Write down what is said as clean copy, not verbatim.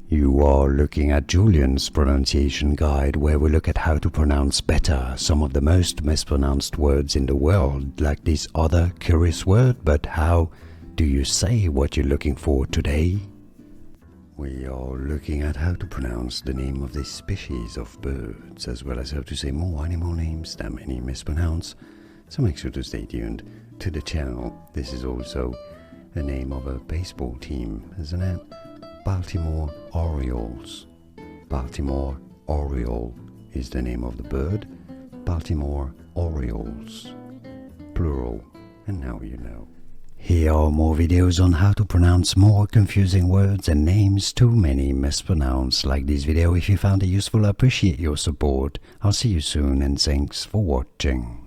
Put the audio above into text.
You are looking at Julian's pronunciation guide, where we look at how to pronounce better some of the most mispronounced words in the world, like this other curious word. But how do you say what you're looking for today? We are looking at how to pronounce the name of this species of birds, as well as how to say more animal names that many mispronounce. So make sure to stay tuned to the channel. This is also the name of a baseball team, isn't it? Baltimore Orioles. Baltimore Oriole is the name of the bird. Baltimore Orioles. Plural. And now you know. Here are more videos on how to pronounce more confusing words and names too many mispronounced. Like this video if you found it useful. I appreciate your support. I'll see you soon and thanks for watching.